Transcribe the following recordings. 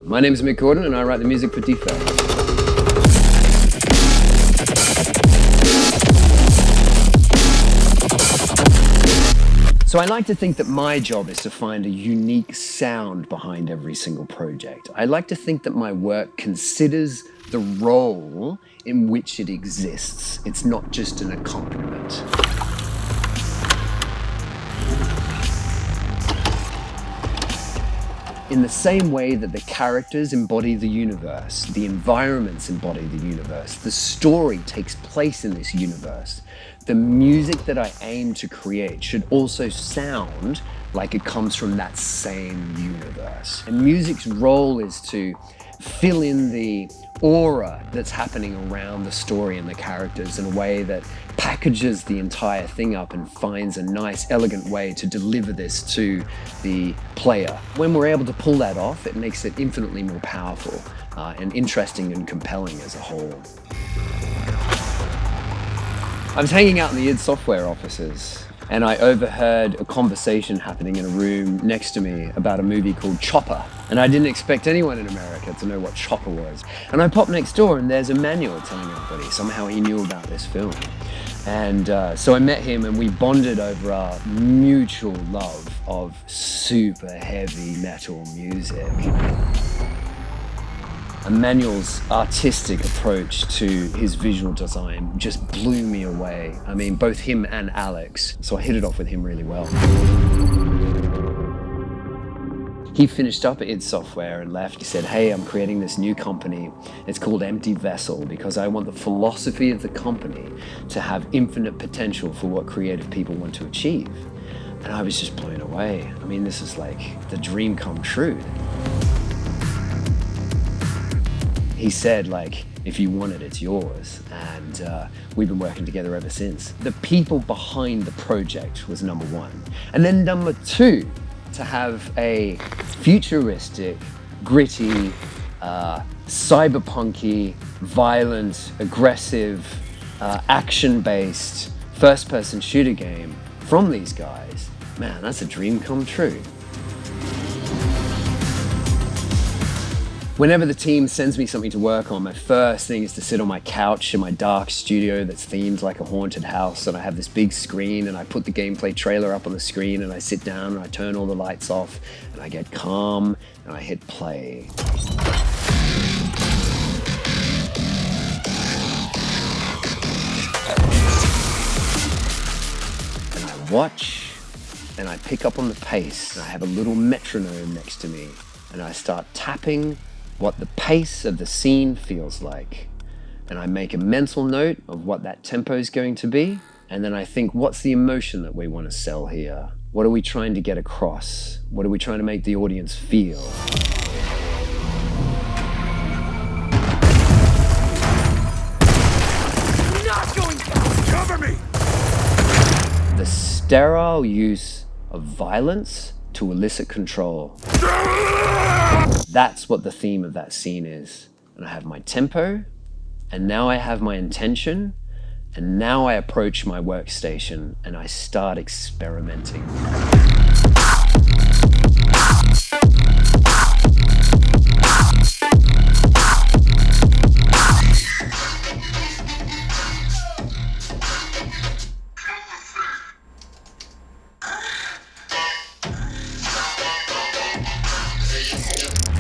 My name is Mick Gordon and I write the music for DEFECT. So I like to think that my job is to find a unique sound behind every single project. I like to think that my work considers the role in which it exists. It's not just an accompaniment. In the same way that the characters embody the universe, the environments embody the universe, the story takes place in this universe, the music that I aim to create should also sound like it comes from that same universe. And music's role is to fill in the aura that's happening around the story and the characters in a way that packages the entire thing up and finds a nice, elegant way to deliver this to the player. When we're able to pull that off, it makes it infinitely more powerful and interesting and compelling as a whole. I was hanging out in the id Software offices and I overheard a conversation happening in a room next to me about a movie called Chopper. And I didn't expect anyone in America to know what Chopper was. And I popped next door and there's a manual telling everybody. Somehow he knew about this film. And so I met him and we bonded over our mutual love of super heavy metal music. Emmanuel's artistic approach to his visual design just blew me away. I mean, both him and Alex, so I hit it off with him really well. He finished up at id Software and left. He said, hey, I'm creating this new company. It's called emptyvessel because I want the philosophy of the company to have infinite potential for what creative people want to achieve. And I was just blown away. I mean, this is like the dream come true. He said, like, if you want it, it's yours. And we've been working together ever since. The people behind the project was number one. And then number two, to have a futuristic, gritty, cyberpunky, violent, aggressive, action-based, first-person shooter game from these guys, man, that's a dream come true. Whenever the team sends me something to work on, my first thing is to sit on my couch in my dark studio that's themed like a haunted house, and I have this big screen and I put the gameplay trailer up on the screen and I sit down and I turn all the lights off and I get calm and I hit play. And I watch and I pick up on the pace and I have a little metronome next to me and I start tapping what the pace of the scene feels like. And I make a mental note of what that tempo is going to be. And then I think, what's the emotion that we want to sell here? What are we trying to get across? What are we trying to make the audience feel? Not going to cover me! The sterile use of violence to elicit control. That's what the theme of that scene is. And I have my tempo, and now I have my intention, and now I approach my workstation and I start experimenting.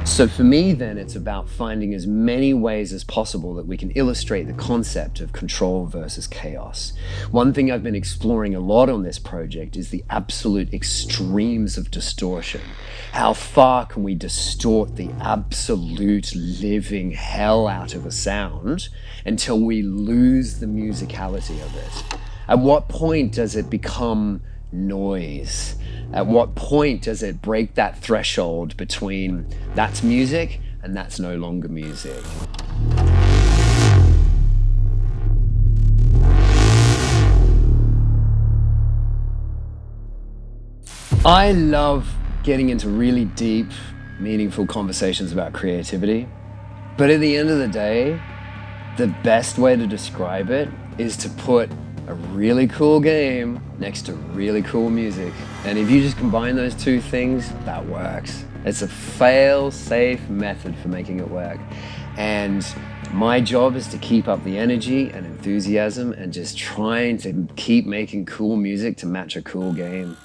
So for me then, it's about finding as many ways as possible that we can illustrate the concept of control versus chaos. One thing I've been exploring a lot on this project is the absolute extremes of distortion. How far can we distort the absolute living hell out of a sound until we lose the musicality of it? At what point does it become noise? At what point does it break that threshold between that's music and that's no longer music? I love getting into really deep, meaningful conversations about creativity. But at the end of the day, the best way to describe it is to put a really cool game next to really cool music. And if you just combine those two things, that works. It's a fail-safe method for making it work. And my job is to keep up the energy and enthusiasm and just trying to keep making cool music to match a cool game.